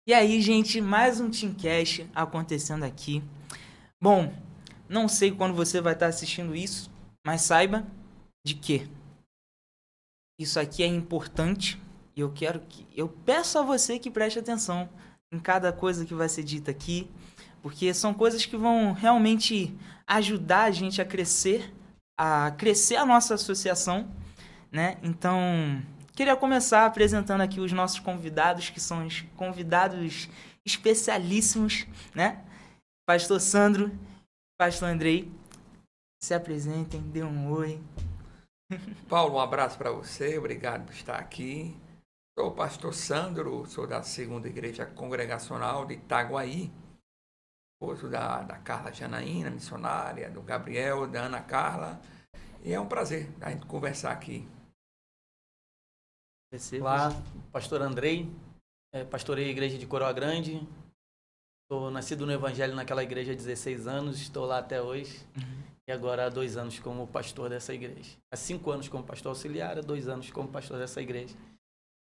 E aí, gente, mais um Teamcast acontecendo aqui. Bom, não sei quando você vai estar assistindo isso, mas saiba de que isso aqui é importante e eu peço a você que preste atenção em cada coisa que vai ser dita aqui, porque são coisas que vão realmente ajudar a gente a crescer a nossa associação, né? Então, queria começar apresentando aqui os nossos convidados, que são os convidados especialíssimos, né? Pastor Sandro, Pastor Andrei, se apresentem, dê um oi. Paulo, um abraço para você, obrigado por estar aqui. Sou o pastor Sandro, sou da Segunda Igreja Congregacional de Itaguaí, esposo da Carla Janaína, missionária, do Gabriel, da Ana Carla, e é um prazer a gente conversar aqui. Olá, pastor Andrei, pastorei a igreja de Coroa Grande, sou nascido no Evangelho naquela igreja há 16 anos, estou lá até hoje, e agora há 2 anos como pastor dessa igreja. Há 5 anos como pastor auxiliar, há 2 anos como pastor dessa igreja.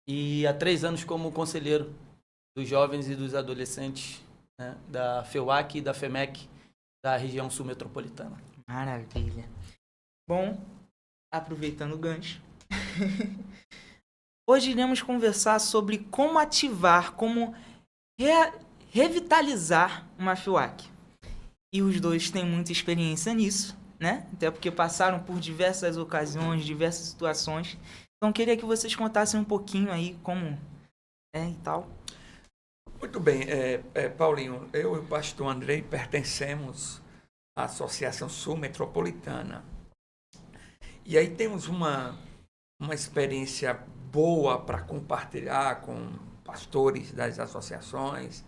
E há 3 anos como conselheiro dos jovens e dos adolescentes, né, da FEUAC e da FEMEC, da região sul metropolitana. Maravilha. Bom, aproveitando o gancho, hoje iremos conversar sobre como ativar, como revitalizar uma FIUAC. E os dois têm muita experiência nisso, né? Até porque passaram por diversas ocasiões, diversas situações. Então, queria que vocês contassem um pouquinho aí como é e tal. Muito bem, Paulinho, eu e o pastor Andrei pertencemos à Associação Sul Metropolitana. E aí temos uma experiência boa para compartilhar com pastores das associações,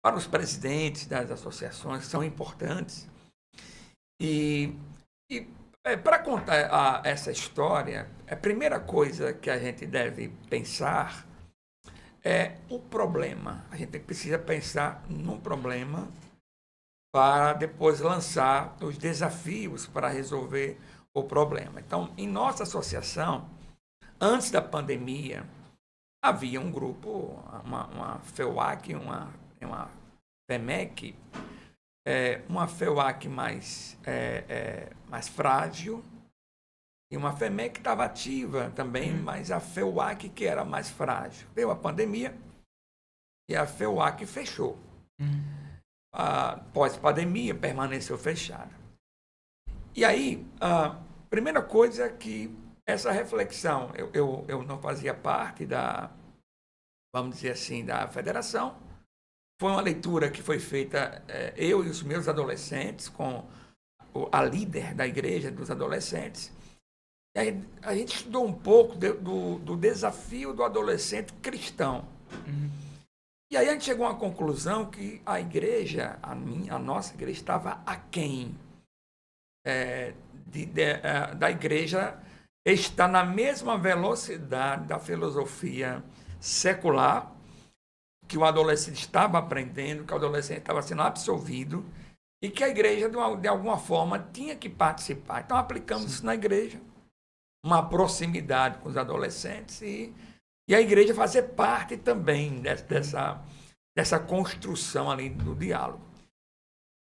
para os presidentes das associações, que são importantes. E para contar essa história, a primeira coisa que a gente deve pensar é o problema. A gente precisa pensar no problema para depois lançar os desafios para resolver o problema. Então, em nossa associação, antes da pandemia, havia um grupo, uma FEUAC, uma FEMEC, uma FEUAC mais frágil e uma FEMEC que estava ativa também, mas a FEUAC que era mais frágil. Veio a pandemia e a FEUAC fechou. Pós-pandemia, permaneceu fechada. E aí, a primeira coisa é que essa reflexão, eu não fazia parte vamos dizer assim, da federação. Foi uma leitura que foi feita, eu e os meus adolescentes, com a líder da igreja dos adolescentes. E aí, a gente estudou um pouco do desafio do adolescente cristão. E aí a gente chegou a uma conclusão que a igreja, a nossa igreja, estava aquém da igreja, está na mesma velocidade da filosofia secular, que o adolescente estava aprendendo, que o adolescente estava sendo absolvido, e que a igreja, de alguma forma, tinha que participar. Então, aplicamos isso na igreja, uma proximidade com os adolescentes, e a igreja fazer parte também dessa construção ali do diálogo.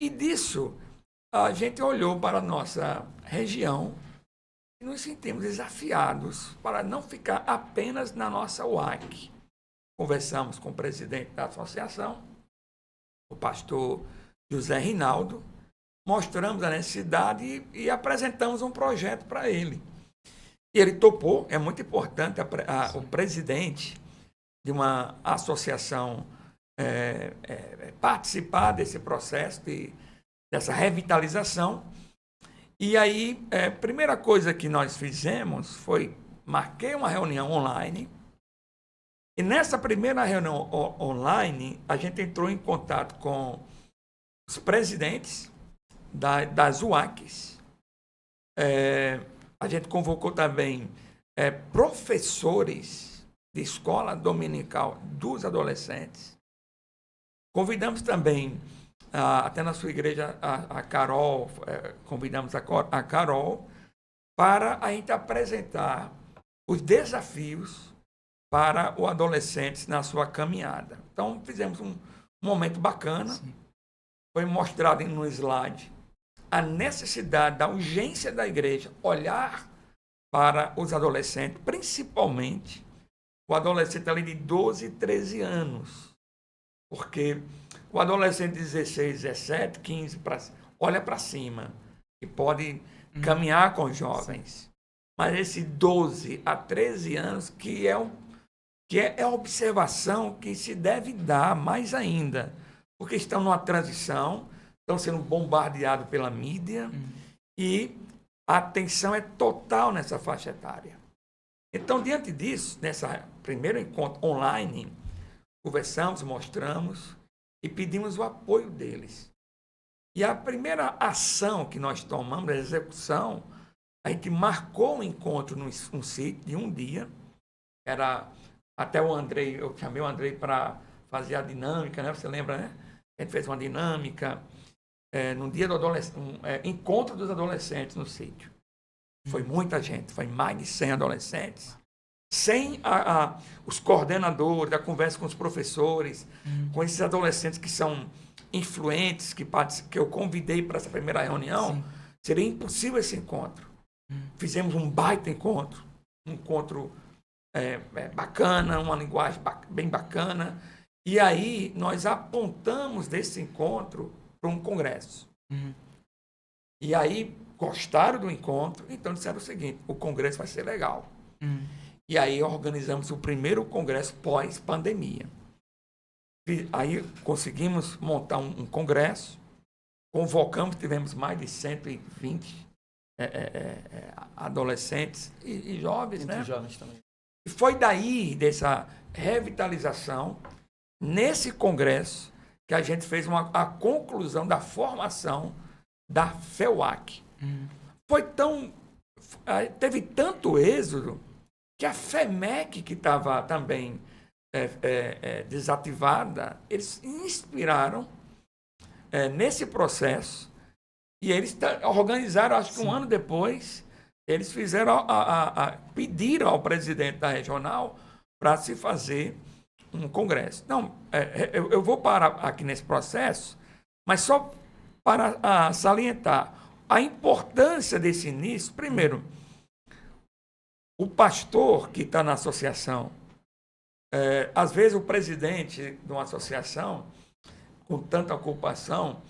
E disso, a gente olhou para a nossa região e nos sentimos desafiados para não ficar apenas na nossa UAC. Conversamos com o presidente da associação, o pastor José Rinaldo, mostramos a necessidade e apresentamos um projeto para ele. E ele topou. É muito importante o presidente de uma associação participar desse processo, dessa revitalização. E aí, a primeira coisa que nós fizemos foi marquei uma reunião online. E nessa primeira reunião online, a gente entrou em contato com os presidentes das UACs. A gente convocou também professores de escola dominical dos adolescentes. Convidamos também, até na sua igreja, a Carol, convidamos a Carol para a gente apresentar os desafios para o adolescente na sua caminhada. Então, fizemos um momento bacana. Sim. Foi mostrado no slide a necessidade, da urgência da igreja olhar para os adolescentes, principalmente o adolescente ali de 12, 13 anos. Porque o adolescente de 16, 17, 15, olha para cima e pode caminhar com os jovens. Mas esse 12 a 13 anos que é a observação que se deve dar mais ainda, porque estão numa transição, estão sendo bombardeados pela mídia e a atenção é total nessa faixa etária. Então, diante disso, nessa primeiro encontro online, conversamos, mostramos e pedimos o apoio deles. E a primeira ação que nós tomamos, a execução, a gente marcou um encontro num sítio de um dia. Era até o Andrei, eu chamei o Andrei para fazer a dinâmica, né? Você lembra, né? A gente fez uma dinâmica no dia do encontro dos adolescentes no sítio. Foi muita gente, foi mais de 100 adolescentes. Sem os coordenadores, a conversa com os professores, com esses adolescentes que são influentes, que eu convidei para essa primeira reunião, sim, seria impossível esse encontro. Fizemos um baita encontro, um encontro bacana, uma linguagem bem bacana, e aí nós apontamos desse encontro para um congresso. E aí gostaram do encontro, então disseram o seguinte: o congresso vai ser legal. E aí organizamos o primeiro congresso pós-pandemia. Aí conseguimos montar um congresso, convocamos, tivemos mais de 120 adolescentes e jovens, né? Jovens também. E foi daí, dessa revitalização, nesse congresso, que a gente fez a conclusão da formação da FEUAC. Teve tanto êxodo que a FEMEC, que estava também desativada, eles inspiraram nesse processo e eles organizaram, acho que um ano depois, eles fizeram pediram ao presidente da regional para se fazer um congresso. Então, eu vou parar aqui nesse processo, mas só para salientar a importância desse início. Primeiro, o pastor que está na associação, às vezes o presidente de uma associação, com tanta ocupação,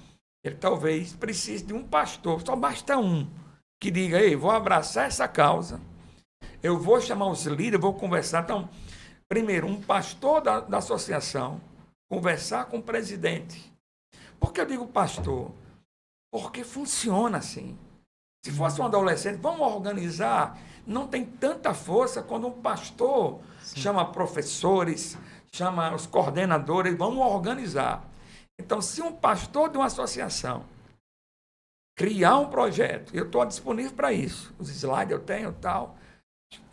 ele talvez precise de um pastor, só basta um, que diga: ei, vou abraçar essa causa, eu vou chamar os líderes, vou conversar. Então, primeiro, um pastor da associação conversar com o presidente. Por que eu digo pastor? Porque funciona assim. Se fosse um adolescente, vamos organizar. Não tem tanta força quando um pastor chama professores, chama os coordenadores, vamos organizar. Então, se um pastor de uma associação criar um projeto, eu estou disponível para isso, os slides eu tenho tal,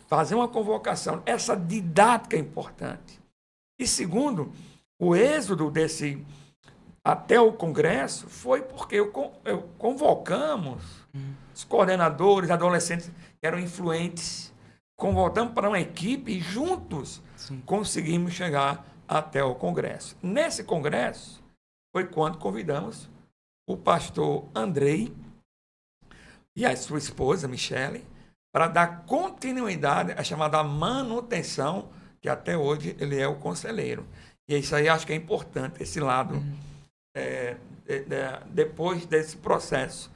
fazer uma convocação, essa didática é importante. E segundo, o êxodo até o congresso foi porque convocamos os coordenadores, adolescentes que eram influentes, convocamos para uma equipe e juntos conseguimos chegar até o congresso. Nesse congresso foi quando convidamos o pastor Andrei e a sua esposa, Michele, para dar continuidade à chamada manutenção, que até hoje ele é o conselheiro. E isso aí acho que é importante, esse lado, depois desse processo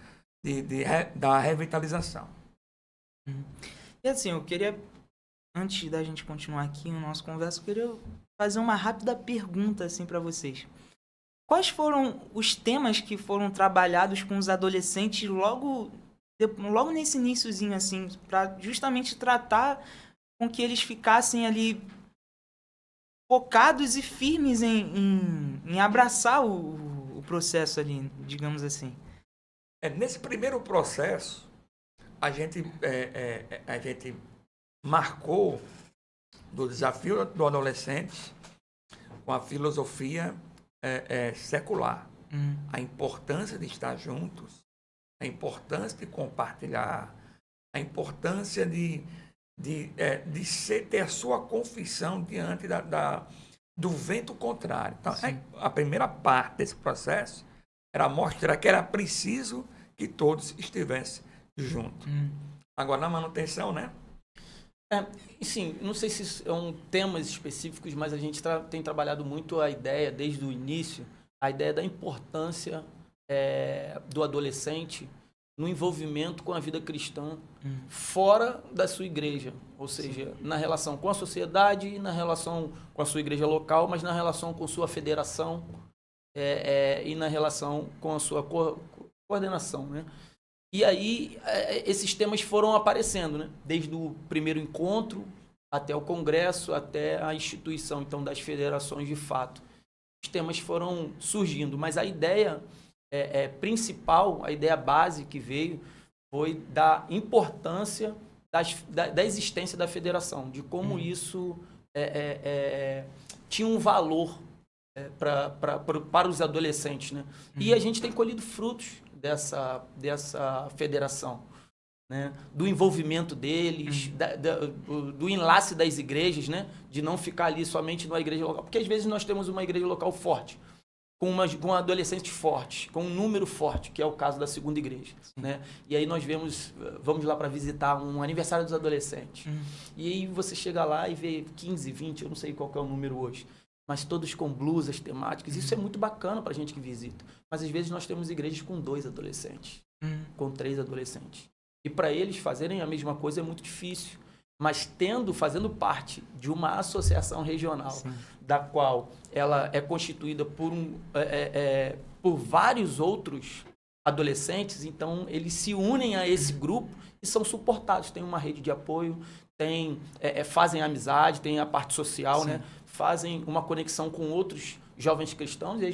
da revitalização. E assim, eu queria, antes da gente continuar aqui no nosso conversa, eu queria fazer uma rápida pergunta assim, para vocês. Quais foram os temas que foram trabalhados com os adolescentes logo nesse iniciozinho, assim, para justamente tratar com que eles ficassem ali focados e firmes em abraçar o processo ali, digamos assim? Nesse primeiro processo, a gente marcou do desafio do adolescente com a filosofia secular. A importância de estar juntos, a importância de compartilhar, a importância de ter a sua confissão diante do vento contrário. Então, a primeira parte desse processo era mostrar que era preciso que todos estivessem juntos. Agora, na manutenção, né? Sim, não sei se são temas específicos, mas a gente tem trabalhado muito a ideia, desde o início, a ideia da importância do adolescente no envolvimento com a vida cristã fora da sua igreja, ou seja, na relação com a sociedade, na relação com a sua igreja local, mas na relação com sua federação e na relação com a sua coordenação, né? E aí esses temas foram aparecendo, né? Desde o primeiro encontro até o congresso, até a instituição, então, das federações de fato. Os temas foram surgindo, mas a ideia principal, a ideia base que veio foi da importância da existência da federação, de como isso tinha um valor para os adolescentes, né? E a gente tem colhido frutos dessa federação, né? Do envolvimento deles, do enlace das igrejas, né? De não ficar ali somente numa igreja local, porque às vezes nós temos uma igreja local forte, com adolescentes fortes, com um número forte, que é o caso da segunda igreja, né? E aí nós vamos lá para visitar um aniversário dos adolescentes. E aí você chega lá e vê 15, 20, eu não sei qual que é o número hoje, mas todos com blusas temáticas. Isso é muito bacana para a gente que visita. Mas às vezes nós temos igrejas com 2 adolescentes, com 3 adolescentes. E para eles fazerem a mesma coisa é muito difícil. Mas fazendo parte de uma associação regional, da qual ela é constituída por vários outros adolescentes, então eles se unem a esse grupo e são suportados. Tem uma rede de apoio, fazem amizade, tem a parte social, né? Fazem uma conexão com outros jovens cristãos, e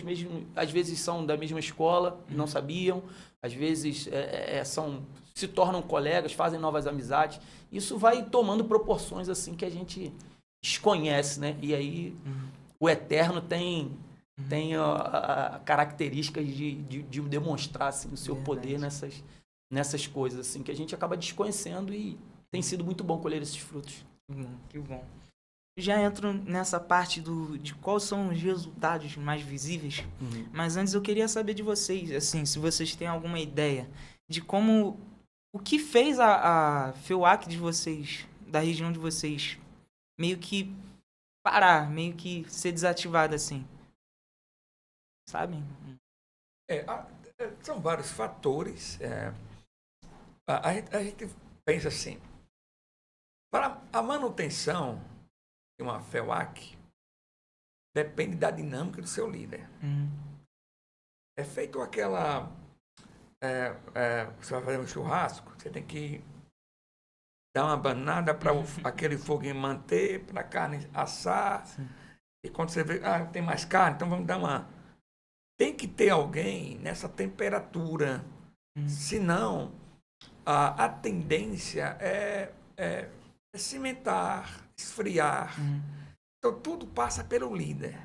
às vezes são da mesma escola, não sabiam, às vezes se tornam colegas, fazem novas amizades. Isso vai tomando proporções assim que a gente desconhece, né? E aí o Eterno tem características de demonstrar assim, o seu poder nessas coisas assim, que a gente acaba desconhecendo, e tem sido muito bom colher esses frutos. Que bom. Já entro nessa parte de quais são os resultados mais visíveis, mas antes eu queria saber de vocês, assim, se vocês têm alguma ideia de o que fez a FEUAC de vocês, da região de vocês, meio que parar, meio que ser desativada, assim, sabem? São vários fatores. A gente pensa assim, para a manutenção de uma FEUAC, depende da dinâmica do seu líder. É feito aquela... você vai fazer um churrasco, você tem que dar uma banada para aquele foguinho manter, para a carne assar. E quando você vê, tem mais carne, então vamos dar uma... Tem que ter alguém nessa temperatura, senão a tendência é cimentar, esfriar. Então tudo passa pelo líder.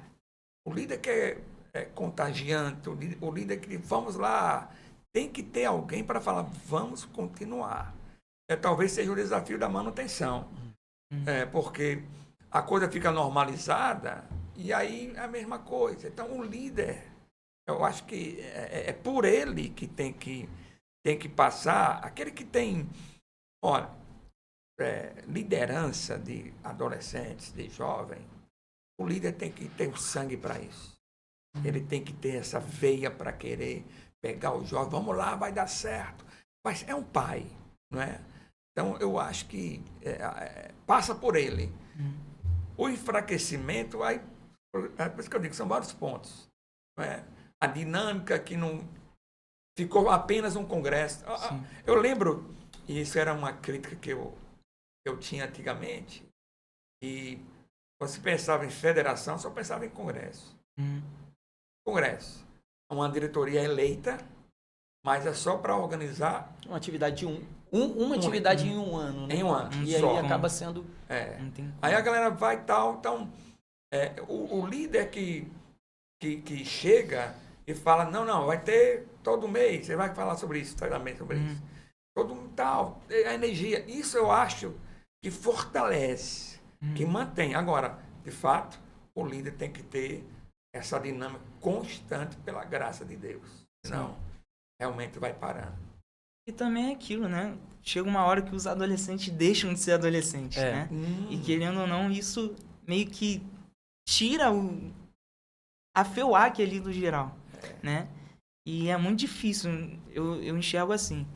O líder que é contagiante, o líder que vamos lá, tem que ter alguém para falar, vamos continuar. Talvez seja o desafio da manutenção. Porque a coisa fica normalizada e aí é a mesma coisa. Então o líder, eu acho que é por ele que tem que passar, aquele que tem, olha, liderança de adolescentes, de jovens, o líder tem que ter o sangue para isso. Ele tem que ter essa veia para querer pegar o jovem, vamos lá, vai dar certo. Mas é um pai, não é? Então, eu acho que passa por ele. O enfraquecimento, por isso que eu digo, são vários pontos. Não é? A dinâmica que não ficou apenas um congresso. Eu lembro, e isso era uma crítica que eu tinha antigamente, e quando se pensava em federação, só pensava em congresso. Congresso. Uma diretoria eleita, mas é só para organizar... Uma atividade uma atividade em um ano, né? Em um ano. E aí acaba sendo... Aí a galera vai tal, então... o líder que chega e fala, não, vai ter todo mês, você vai falar sobre isso, treinamento sobre isso. Todo tal, a energia. Isso eu acho que fortalece, que mantém. Agora, de fato, o líder tem que ter essa dinâmica constante pela graça de Deus. Senão, realmente vai parando. E também é aquilo, né? Chega uma hora que os adolescentes deixam de ser adolescentes, né? E querendo ou não, isso meio que tira a FEUAC ali do geral, né? E é muito difícil, eu enxergo assim,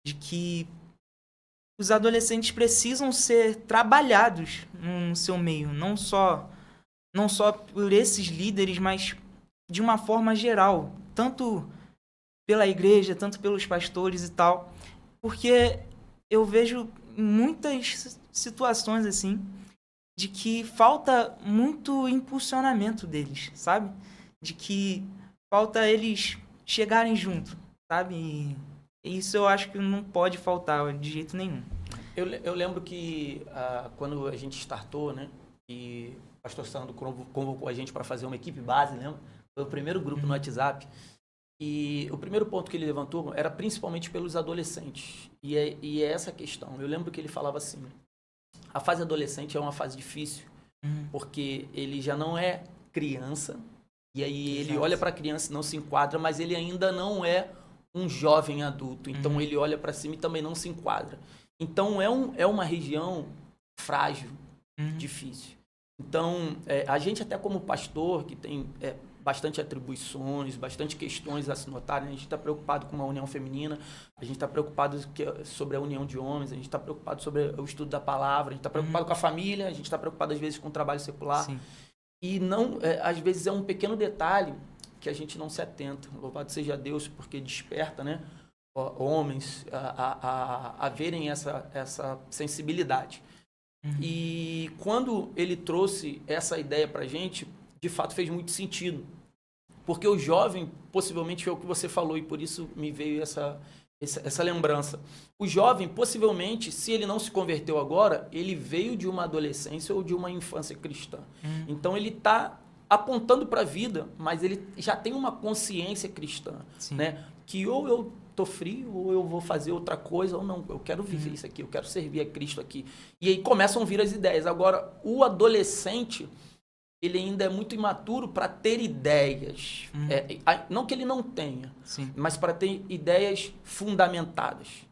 de que os adolescentes precisam ser trabalhados no seu meio, não só por esses líderes, mas de uma forma geral, tanto pela igreja, tanto pelos pastores e tal, porque eu vejo muitas situações assim de que falta muito impulsionamento deles, sabe? De que falta eles chegarem junto, sabe? E isso eu acho que não pode faltar de jeito nenhum. Eu lembro que quando a gente startou, né? E o pastor Sandro convocou a gente para fazer uma equipe base, lembra? Foi o primeiro grupo no WhatsApp. E o primeiro ponto que ele levantou era principalmente pelos adolescentes. E é essa questão. Eu lembro que ele falava assim, a fase adolescente é uma fase difícil, porque ele já não é criança, e aí ele olha para a criança e não se enquadra, mas ele ainda não é um jovem adulto. Então ele olha para cima e também não se enquadra. Então é uma região frágil, difícil. Então, a gente até como pastor, que tem bastante atribuições, bastante questões a se notarem, a gente está preocupado com a união feminina, a gente está preocupado sobre a união de homens, a gente está preocupado sobre o estudo da palavra, a gente está preocupado com a família, a gente está preocupado às vezes com o trabalho secular. Sim. E não, às vezes é um pequeno detalhe que a gente não se atenta. Louvado seja Deus, porque desperta, né, homens a verem essa sensibilidade. E quando ele trouxe essa ideia para a gente, de fato fez muito sentido. Porque o jovem, possivelmente foi o que você falou, e por isso me veio essa lembrança. O jovem, possivelmente, se ele não se converteu agora, ele veio de uma adolescência ou de uma infância cristã. Então ele está apontando para a vida, mas ele já tem uma consciência cristã, né? Que ou eu tô frio, ou eu vou fazer outra coisa, ou não, eu quero viver isso aqui, eu quero servir a Cristo aqui. E aí começam a vir as ideias. Agora, o adolescente, ele ainda é muito imaturo para ter ideias. Não que ele não tenha, mas para ter ideias fundamentadas.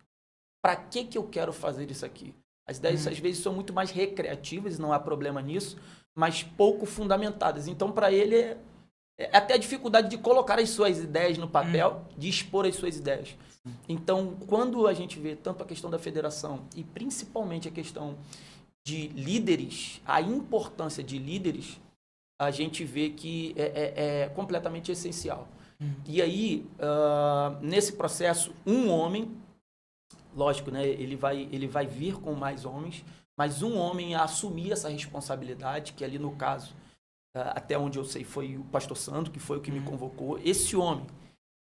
Para que eu quero fazer isso aqui? As ideias, às vezes, são muito mais recreativas, não há problema nisso, mas pouco fundamentadas. Então, para ele, é até a dificuldade de colocar as suas ideias no papel, de expor as suas ideias. Então, quando a gente vê tanto a questão da federação e principalmente a questão de líderes, a importância de líderes, a gente vê que é completamente essencial. E aí, nesse processo, um homem, lógico, né, ele vai vir com mais homens, mas um homem a assumir essa responsabilidade, que ali no caso, até onde eu sei, foi o pastor Sandro, que foi o que me convocou. Esse homem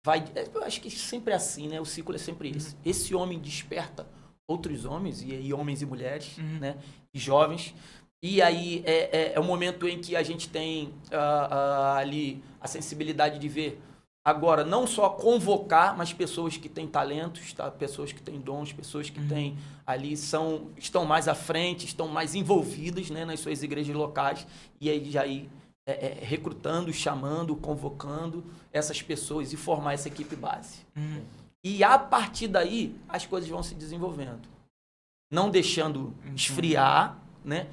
vai... Eu acho que sempre é assim, né? O ciclo é sempre esse. Esse homem desperta outros homens, e aí homens e mulheres, né? E jovens. E aí é o momento em que a gente tem ali a sensibilidade de ver agora não só convocar, mas pessoas que têm talentos, tá? Pessoas que têm dons, pessoas que têm ali estão mais à frente, estão mais envolvidas, né, nas suas igrejas locais, e aí já ir recrutando, chamando, convocando essas pessoas e formar essa equipe base. E a partir daí as coisas vão se desenvolvendo, não deixando esfriar, né?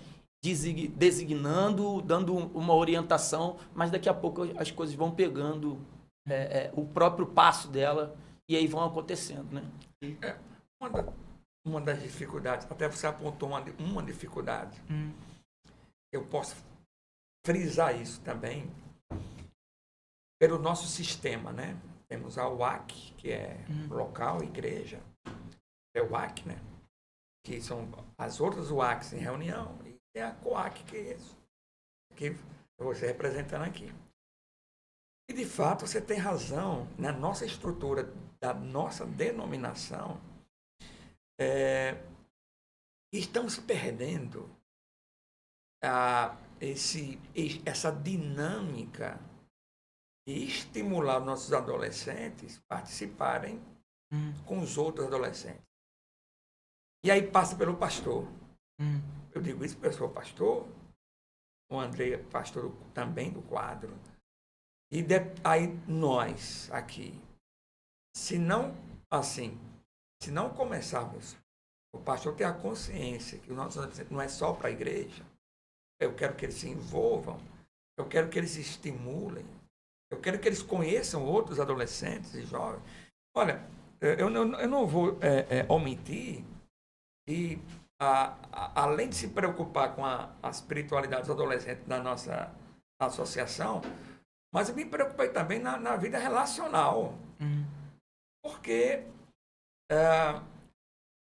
Designando, dando uma orientação, mas daqui a pouco as coisas vão pegando o próprio passo dela e aí vão acontecendo, né? Uma das dificuldades, até você apontou uma dificuldade, eu posso frisar isso também, pelo nosso sistema, né? Temos a UAC, que é local, igreja, é o UAC, né? Que são as outras UACs em reunião, e é a COAC, que é isso, que eu vou ser representando aqui. E, de fato, você tem razão, na nossa estrutura da nossa denominação, estamos perdendo essa dinâmica de estimular nossos adolescentes a participarem com os outros adolescentes. E aí passa pelo pastor. Eu digo isso porque eu sou pastor, o Andrei é pastor também do quadro. E aí nós aqui, se não começarmos, o pastor ter a consciência que o nosso adolescente não é só para a igreja, eu quero que eles se envolvam, eu quero que eles se estimulem, eu quero que eles conheçam outros adolescentes e jovens. Olha, eu não vou omitir que, além de se preocupar com a espiritualidade dos adolescentes da nossa associação, mas eu me preocupei também na vida relacional. Porque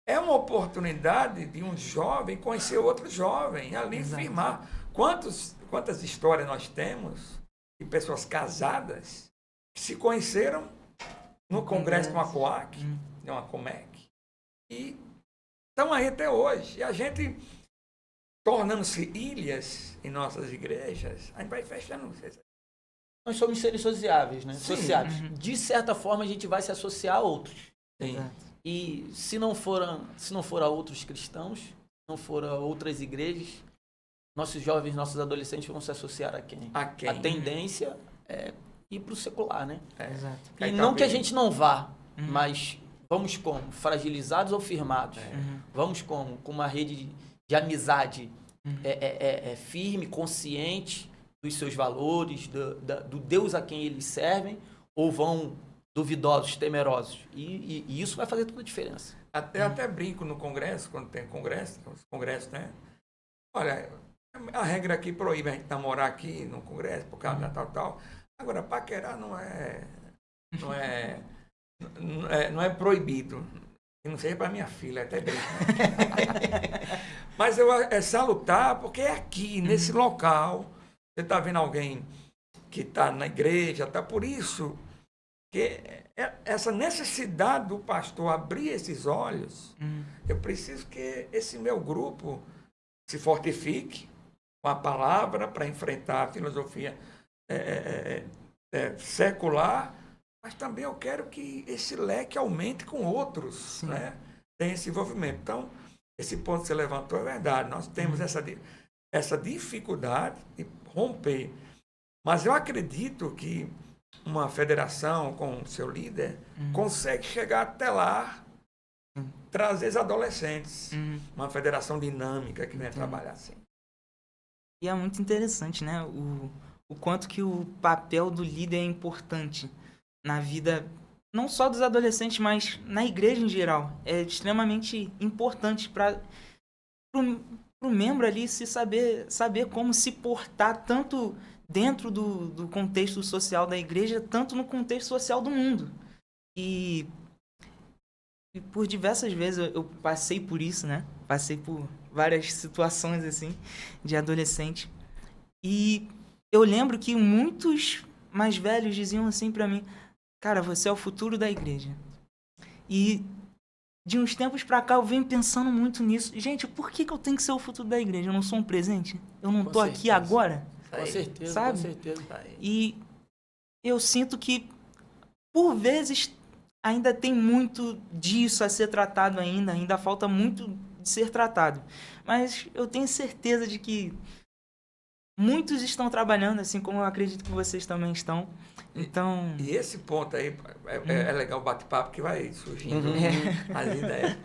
é uma oportunidade de um jovem conhecer outro jovem, ali firmar. Quantas histórias nós temos de pessoas casadas que se conheceram no congresso de uma COAC, de uma COMEC, e estão aí até hoje. E a gente, tornando-se ilhas em nossas igrejas, a gente vai fechando. Nós somos seres sociáveis, né? Sim. Sociáveis. De certa forma, a gente vai se associar a outros. Sim. E se não for a outros cristãos, se não for a outras igrejas, nossos jovens, nossos adolescentes vão se associar a quem? A quem? A tendência é ir para o secular, né? Exato. E não que a gente não vá, mas vamos como? Fragilizados ou firmados? Vamos como? Com uma rede de amizade firme, consciente dos seus valores, do Deus a quem eles servem, ou vão duvidosos, temerosos? E isso vai fazer toda a diferença. Até brinco no congresso, quando tem congresso, né? Olha, a regra aqui proíbe a gente namorar aqui no congresso, por causa da tal. Agora, paquerar não é proibido. E não seja para minha filha, até brinco. Mas é salutar, porque é aqui, nesse local. Você está vendo alguém que está na igreja, está por isso que essa necessidade do pastor abrir esses olhos, eu preciso que esse meu grupo se fortifique com a palavra para enfrentar a filosofia secular, mas também eu quero que esse leque aumente com outros, né? Tem esse envolvimento. Então, esse ponto que você levantou é verdade. Nós temos essa dificuldade de romper. Mas eu acredito que uma federação com seu líder consegue chegar até lá, trazer os adolescentes. Uma federação dinâmica que venha trabalhar assim. E é muito interessante, né? O quanto que o papel do líder é importante na vida, não só dos adolescentes, mas na igreja em geral. É extremamente importante para o membro ali saber como se portar tanto dentro do contexto social da igreja, tanto no contexto social do mundo. E por diversas vezes eu passei por isso, né? Passei por várias situações assim de adolescente. E eu lembro que muitos mais velhos diziam assim pra mim: cara, você é o futuro da igreja. E de uns tempos pra cá eu venho pensando muito nisso. Gente, por que eu tenho que ser o futuro da igreja? Eu não sou um presente? Eu não tô aqui agora? Com certeza, sabe? Com certeza. E eu sinto que, por vezes, ainda tem muito disso a ser tratado ainda falta muito de ser tratado. Mas eu tenho certeza de que muitos estão trabalhando, assim como eu acredito que vocês também estão. Então... E esse ponto aí é legal o bate-papo que vai surgindo as ideias.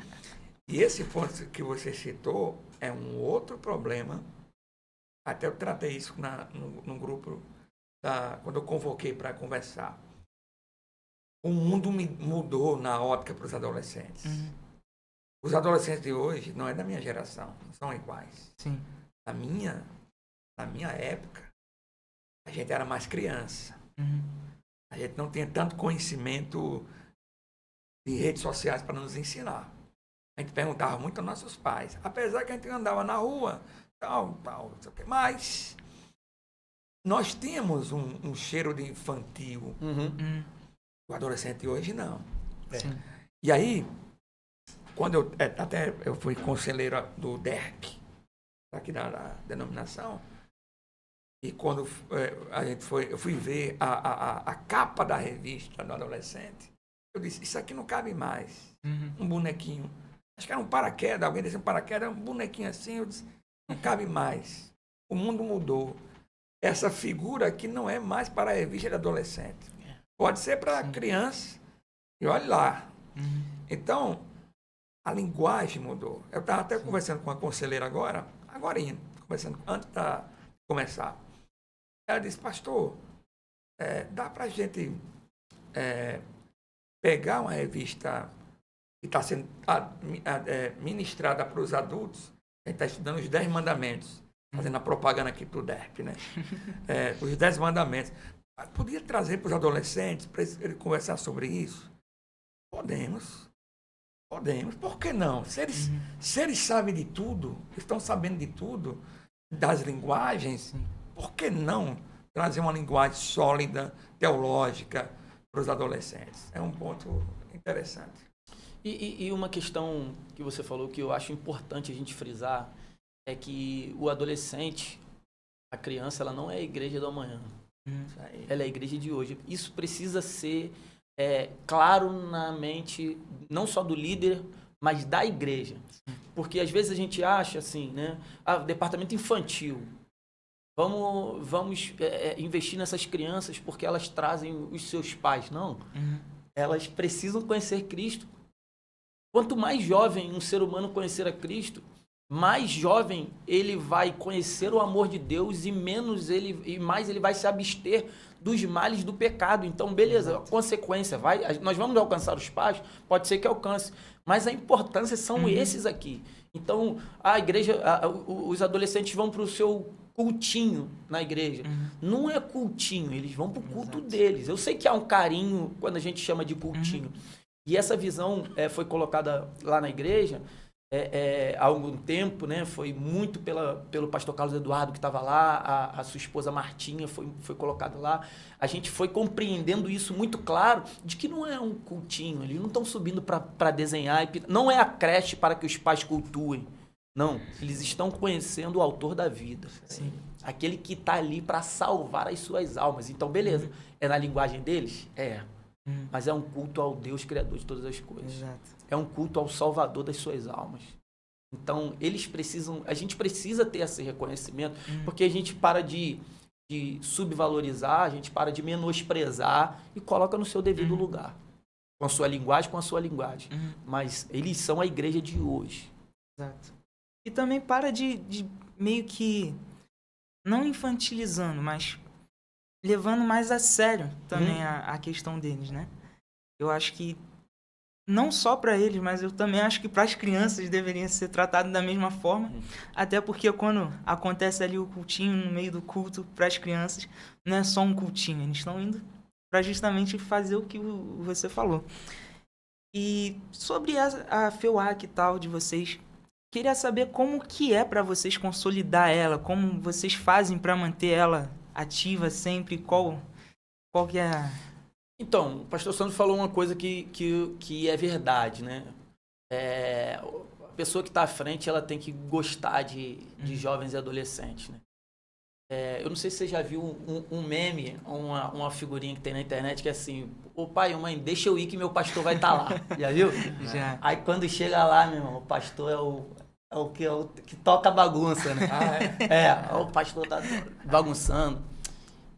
E esse ponto que você citou é um outro problema. Até eu tratei isso no grupo, quando eu convoquei para conversar. O mundo mudou na ótica para os adolescentes. Os adolescentes de hoje não é da minha geração, não são iguais. Sim. Na minha época, a gente era mais criança. A gente não tinha tanto conhecimento de redes sociais para nos ensinar. A gente perguntava muito aos nossos pais. Apesar que a gente andava na rua, tal, não sei o quê. Mas nós tínhamos um cheiro de infantil. O adolescente de hoje, não. E aí, quando eu fui conselheiro do DERC, aqui na denominação, e quando eu fui ver a capa da revista do adolescente, eu disse, isso aqui não cabe mais. Um bonequinho. Acho que era um paraquedas, alguém disse um paraquedas, um bonequinho assim, eu disse, não cabe mais. O mundo mudou. Essa figura aqui não é mais para a revista de adolescente. Pode ser para criança. E olha lá. Então, a linguagem mudou. Eu estava até conversando com uma conselheira agora, conversando antes de começar. Ela disse, pastor, dá para a gente pegar uma revista que está sendo ministrada para os adultos, a gente está estudando os 10 mandamentos, fazendo a propaganda aqui para o DERP, né? Os 10 mandamentos. Podia trazer para os adolescentes, para eles conversar sobre isso? Podemos. Por que não? Se eles sabem de tudo, estão sabendo de tudo, das linguagens, por que não trazer uma linguagem sólida, teológica, para os adolescentes? É um ponto interessante. E uma questão que você falou que eu acho importante a gente frisar é que o adolescente, a criança, ela não é a igreja do amanhã. Ela é a igreja de hoje. Isso precisa ser claro na mente, não só do líder, mas da igreja. Porque às vezes a gente acha assim, né? Departamento infantil. Vamos investir nessas crianças porque elas trazem os seus pais. Não. Elas precisam conhecer Cristo. Quanto mais jovem um ser humano conhecer a Cristo, mais jovem ele vai conhecer o amor de Deus e mais ele vai se abster dos males do pecado. Então, beleza, a consequência, nós vamos alcançar os pais? Pode ser que alcance, mas a importância são esses aqui. Então, a igreja, os adolescentes vão para o seu cultinho na igreja. Não é cultinho, eles vão para o culto deles. Eu sei que há um carinho quando a gente chama de cultinho. E essa visão foi colocada lá na igreja há algum tempo, né? Foi muito pelo pastor Carlos Eduardo, que estava lá, a sua esposa Martinha foi colocada lá. A gente foi compreendendo isso muito claro, de que não é um cultinho, eles não estão subindo para desenhar, não é a creche para que os pais cultuem. Não, eles estão conhecendo o autor da vida. Sim. Aquele que está ali para salvar as suas almas. Então, beleza, é na linguagem deles? Mas é um culto ao Deus Criador de todas as coisas. Exato. É um culto ao Salvador das suas almas. Então, a gente precisa ter esse reconhecimento, porque a gente para de subvalorizar, a gente para de menosprezar e coloca no seu devido lugar. Com a sua linguagem, Mas eles são a igreja de hoje. Exato. E também para de meio que, não infantilizando, mas levando mais a sério também a questão deles, né? Eu acho que não só para eles, mas eu também acho que para as crianças deveria ser tratado da mesma forma, até porque quando acontece ali o cultinho no meio do culto para as crianças, não é só um cultinho, eles estão indo para justamente fazer o que você falou. E sobre a FEUAC e tal de vocês, queria saber como que é para vocês consolidar ela, como vocês fazem para manter ela ativa sempre, qual que é... Então, o pastor Sandro falou uma coisa que é verdade, né? A pessoa que está à frente, ela tem que gostar de jovens e adolescentes, né? Eu não sei se você já viu um meme, uma figurinha que tem na internet que é assim, ô pai, mãe, deixa eu ir que meu pastor vai estar lá. Já viu? Já. Aí quando chega lá, meu irmão, o pastor é o que toca a bagunça, né? O pastor tá bagunçando.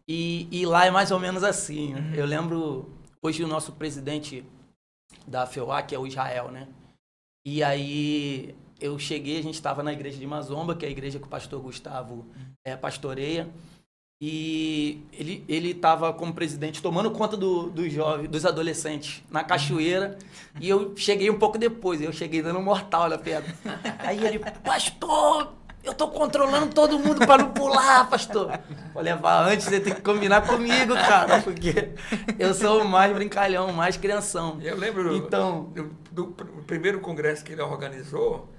E lá é mais ou menos assim, né? Eu lembro, hoje o nosso presidente da FEUAC é o Israel, né? E aí eu cheguei, a gente estava na igreja de Mazomba, que é a igreja que o pastor Gustavo pastoreia, e ele estava como presidente tomando conta dos jovens, dos adolescentes na cachoeira, e eu cheguei um pouco depois, eu cheguei dando um mortal na pedra. Aí ele, pastor, eu tô controlando todo mundo para não pular, pastor. Vou levar antes, você tem que combinar comigo, cara, porque eu sou o mais brincalhão, mais crianção. Eu lembro do primeiro congresso que ele organizou.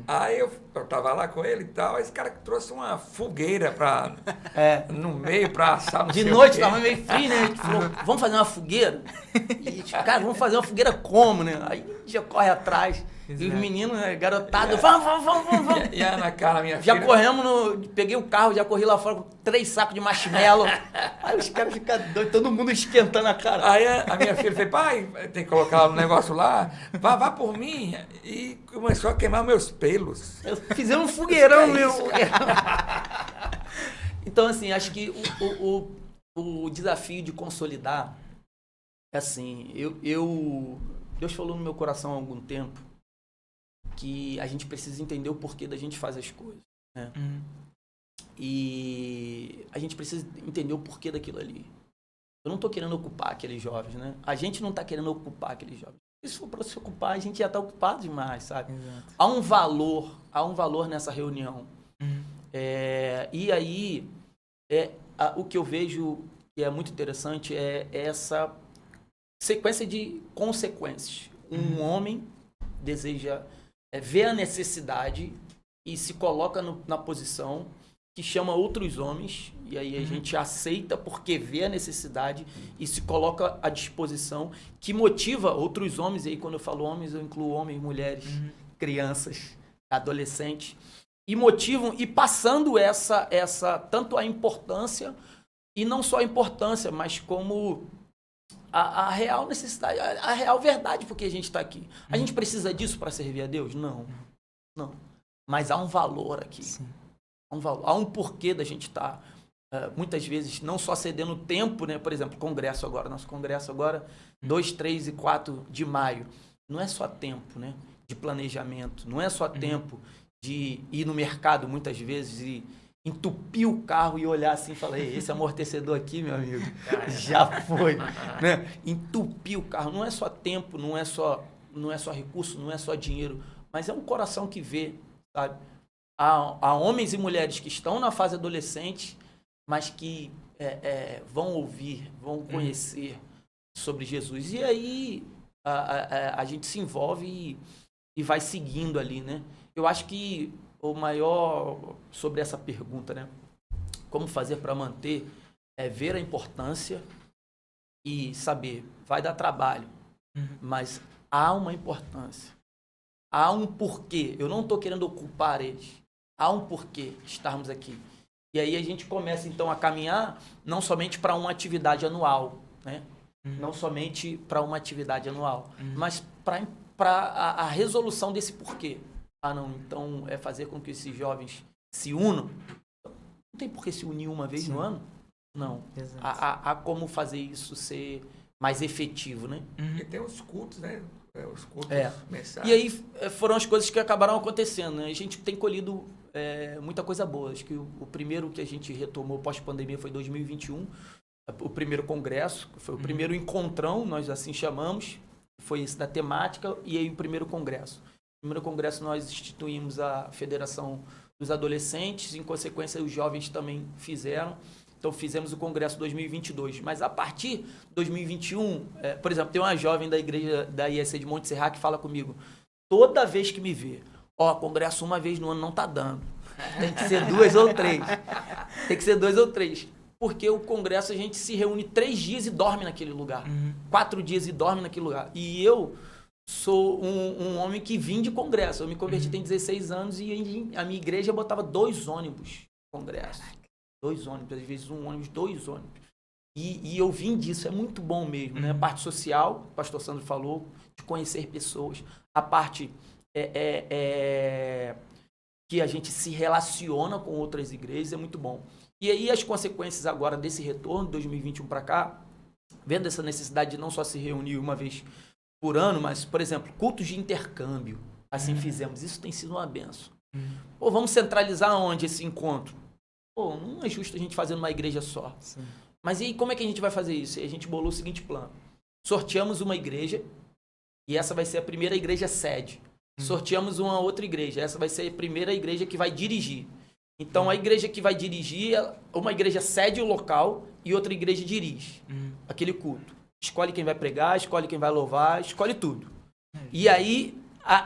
Aí eu tava lá com ele e tal, esse cara trouxe uma fogueira no meio pra assar. De noite tava meio frio, né? A gente falou, vamos fazer uma fogueira? E cara, vamos fazer uma fogueira como, né? Aí a gente já corre atrás. E os Exato. meninos, garotados, vamos. E a Ana Carla, minha Já filha... corremos, peguei o carro, já corri lá fora com 3 sacos de marshmallow. Aí os caras ficam doidos, todo mundo esquentando a cara. Aí a minha filha fez, pai, tem que colocar um negócio lá, vá por mim. E começou a queimar meus pelos. Fizemos um fogueirão, Que é meu. isso? Então, assim, acho que o desafio de consolidar, assim, Deus falou no meu coração há algum tempo que a gente precisa entender o porquê da gente fazer as coisas, né? E a gente precisa entender o porquê daquilo ali. Eu não estou querendo ocupar aqueles jovens, né? A gente não está querendo ocupar aqueles jovens. Se for para se ocupar, a gente já está ocupado demais, sabe? Exato. Há um valor nessa reunião. E aí, o que eu vejo que é muito interessante é essa sequência de consequências. Um homem deseja ver a necessidade e se coloca na posição que chama outros homens, e aí a gente aceita porque vê a necessidade e se coloca à disposição, que motiva outros homens, e aí quando eu falo homens, eu incluo homens, mulheres, crianças, adolescentes, e motivam, e passando essa tanto a importância, e não só a importância, mas como a real necessidade, a real verdade porque a gente está aqui. A gente precisa disso para servir a Deus? Não. Mas há um valor aqui. Sim. Há um porquê da gente estar, muitas vezes, não só cedendo tempo, né? Por exemplo, nosso congresso agora, 2, 3 e 4 de maio. Não é só tempo, né, de planejamento, não é só tempo de ir no mercado, muitas vezes, e entupir o carro e olhar assim e falar, esse amortecedor aqui, meu amigo, já foi. Né? Entupir o carro. Não é só tempo, não é só recurso, não é só dinheiro, mas é um coração que vê, sabe? Há homens e mulheres que estão na fase adolescente, mas que vão ouvir, vão conhecer sobre Jesus. E aí a gente se envolve e vai seguindo ali, né? Eu acho que o maior sobre essa pergunta, né? Como fazer para manter, é ver a importância e saber, vai dar trabalho, mas há uma importância. Há um porquê. Eu não estou querendo ocupar eles. Há um porquê estarmos aqui. E aí a gente começa, então, a caminhar não somente para uma atividade anual, né? Não somente para uma atividade anual, mas para a resolução desse porquê. Então é fazer com que esses jovens se unam. Não tem por que se unir uma vez no ano? Não. Há como fazer isso ser mais efetivo, né? E tem os cultos, né? Os cultos mensais. E aí foram as coisas que acabaram acontecendo, né? A gente tem colhido muita coisa boa. Acho que o primeiro que a gente retomou pós-pandemia foi 2021. O primeiro congresso, foi o primeiro encontrão, nós assim chamamos. Foi esse da temática e aí o primeiro congresso. No primeiro congresso nós instituímos a Federação dos Adolescentes, em consequência os jovens também fizeram. Então fizemos o congresso 2022. Mas a partir de 2021, por exemplo, tem uma jovem da igreja da IEC de Monte Serra que fala comigo, toda vez que me vê, congresso uma vez no ano não tá dando. Tem que ser 2 ou 3. Tem que ser 2 ou 3. Porque o congresso a gente se reúne 3 dias e dorme naquele lugar. 4 dias e dorme naquele lugar. E eu sou um homem que vim de congresso. Eu me converti tem 16 anos e a minha igreja botava 2 ônibus de congresso. 2 ônibus, às vezes 1 ônibus, 2 ônibus. E eu vim disso, é muito bom mesmo, né? A parte social, o pastor Sandro falou, de conhecer pessoas. A parte que a gente se relaciona com outras igrejas, é muito bom. E aí as consequências agora desse retorno, de 2021 para cá, vendo essa necessidade de não só se reunir uma vez por ano, mas, por exemplo, cultos de intercâmbio, assim fizemos. Isso tem sido uma benção. Vamos centralizar onde esse encontro? Não é justo a gente fazer numa igreja só. Sim. Mas e aí, como é que a gente vai fazer isso? E a gente bolou o seguinte plano. Sorteamos uma igreja, e essa vai ser a primeira igreja sede. Sorteamos uma outra igreja, essa vai ser a primeira igreja que vai dirigir. Então, a igreja que vai dirigir, uma igreja cede o local e outra igreja dirige aquele culto. Escolhe quem vai pregar, escolhe quem vai louvar, escolhe tudo. E aí,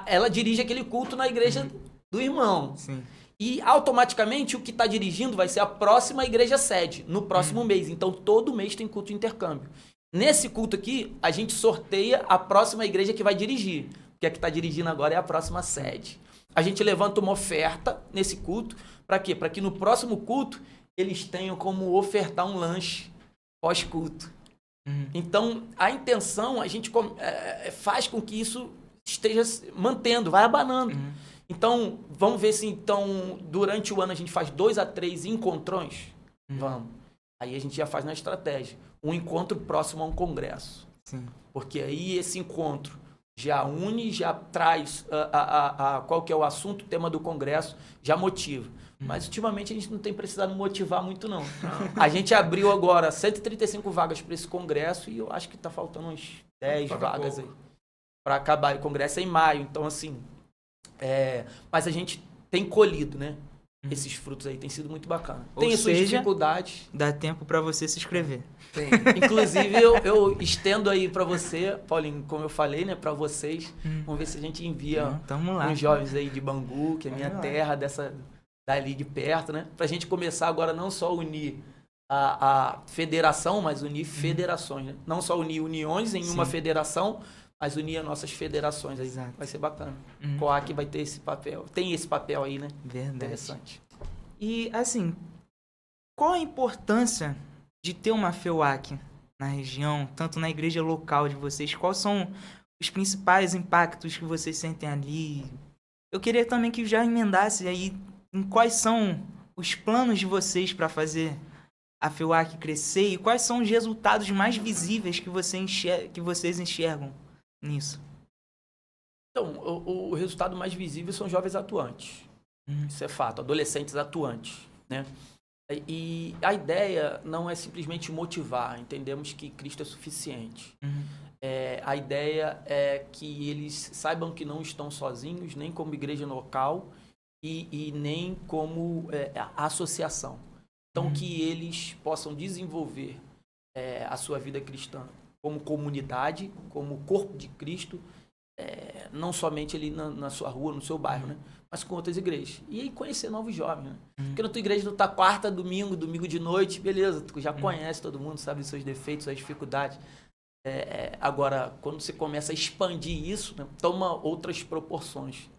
ela dirige aquele culto na igreja do irmão. Sim. E, automaticamente, o que está dirigindo vai ser a próxima igreja sede, no próximo mês. Então, todo mês tem culto de intercâmbio. Nesse culto aqui, a gente sorteia a próxima igreja que vai dirigir. Porque que a que está dirigindo agora é a próxima sede. A gente levanta uma oferta nesse culto, para quê? Para que no próximo culto eles tenham como ofertar um lanche pós-culto. Então, a intenção, a gente faz com que isso esteja mantendo, vai abanando. Então, vamos ver se então, durante o ano a gente faz 2 a 3 encontrões? Vamos. Aí a gente já faz na estratégia. Um encontro próximo a um congresso. Sim. Porque aí esse encontro já une, já traz qual que é o assunto, o tema do congresso, já motiva. Mas ultimamente a gente não tem precisado motivar muito, não. A gente abriu agora 135 vagas para esse congresso e eu acho que está faltando uns 10 vagas aí para acabar. O congresso é em maio, então assim... mas a gente tem colhido, né? Esses frutos aí, tem sido muito bacana. Tem as suas dificuldades. Dá tempo para você se inscrever. Tem. Inclusive, eu estendo aí para você, Paulinho, como eu falei, né? Para vocês. Vamos ver se a gente envia uns jovens aí de Bangu, que é minha terra, dali de perto, né? Pra gente começar agora não só unir a federação, mas unir federações, né? Não só unir uniões em uma federação, mas unir as nossas federações aí. Exato. Vai ser bacana. O COAC vai ter esse papel. Tem esse papel aí, né? Verdade. Interessante. E, assim, qual a importância de ter uma FEUAC na região, tanto na igreja local de vocês? Quais são os principais impactos que vocês sentem ali? Eu queria também que já emendasse aí em quais são os planos de vocês para fazer a FEUAC crescer e quais são os resultados mais visíveis que vocês enxergam nisso. Então, o resultado mais visível são jovens atuantes. Isso é fato, adolescentes atuantes, né? E a ideia não é simplesmente motivar, entendemos que Cristo é suficiente. A ideia é que eles saibam que não estão sozinhos, nem como igreja local e nem como associação. Então, que eles possam desenvolver a sua vida cristã como comunidade, como corpo de Cristo, não somente ali na sua rua, no seu bairro, né? Mas com outras igrejas. E aí conhecer novos jovens, né? Porque na tua igreja tu tá quarta, domingo de noite, beleza, tu já conhece todo mundo, sabe os seus defeitos, suas dificuldades. Agora, quando você começa a expandir isso, né, toma outras proporções.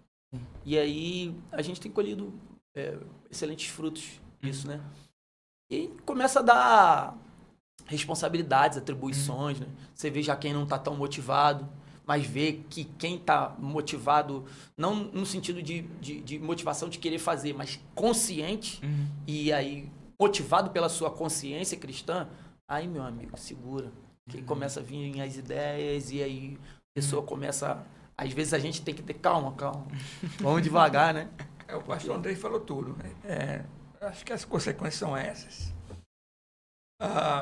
E aí a gente tem colhido excelentes frutos disso, né? E começa a dar responsabilidades, atribuições, né? Você vê já quem não tá tão motivado, mas vê que quem tá motivado, não no sentido de motivação de querer fazer, mas consciente, e aí motivado pela sua consciência cristã, aí, meu amigo, segura. Que começa a vir as ideias e aí a pessoa começa... Às vezes a gente tem que ter calma. Vamos devagar, né? O pastor Andrei falou tudo. Acho que as consequências são essas.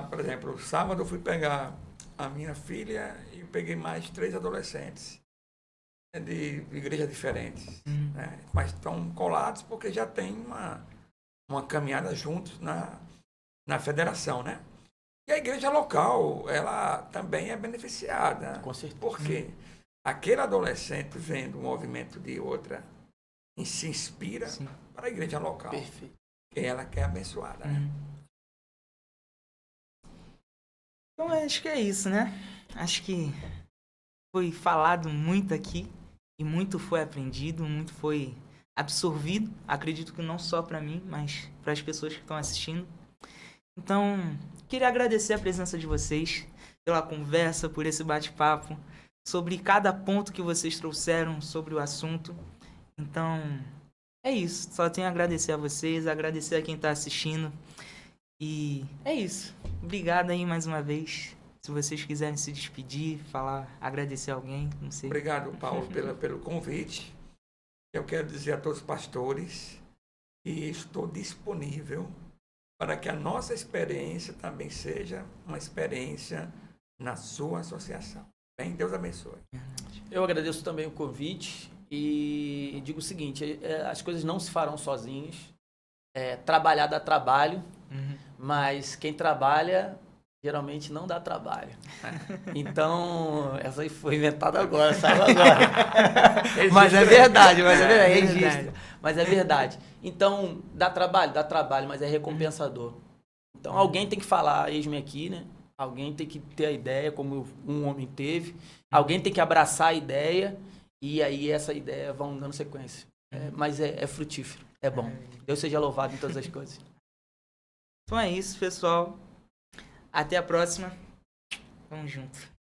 Por exemplo, sábado eu fui pegar a minha filha e peguei mais 3 adolescentes de igrejas diferentes, né? Mas estão colados porque já tem uma caminhada juntos na federação, né? E a igreja local, ela também é beneficiada. Com certeza. Por quê? Aquele adolescente vendo o movimento de outra e se inspira para a igreja local. Perfeito. Ela que é abençoada, né? Então, acho que é isso, né? Acho que foi falado muito aqui e muito foi aprendido, muito foi absorvido. Acredito que não só para mim, mas para as pessoas que estão assistindo. Então, queria agradecer a presença de vocês, pela conversa, por esse bate-papo, sobre cada ponto que vocês trouxeram sobre o assunto. Então, é isso. Só tenho a agradecer a vocês, agradecer a quem está assistindo. E é isso. Obrigado aí mais uma vez. Se vocês quiserem se despedir, falar, agradecer alguém, não sei. Obrigado, Paulo, pelo convite. Eu quero dizer a todos os pastores que estou disponível para que a nossa experiência também seja uma experiência na sua associação. Bem, Deus abençoe. Eu agradeço também o convite e digo o seguinte, as coisas não se farão sozinhas. Trabalhar dá trabalho, mas quem trabalha geralmente não dá trabalho. Então, essa aí foi inventada agora, saiu agora. Mas é verdade, registra. Mas é verdade. Então, dá trabalho, mas é recompensador. Então, alguém tem que falar, eis-me aqui, né? Alguém tem que ter a ideia, como um homem teve. Alguém tem que abraçar a ideia E aí essa ideia vão dando sequência. Mas é frutífero, é bom. Deus seja louvado em todas as coisas. Então é isso, pessoal. Até a próxima. Tamo junto.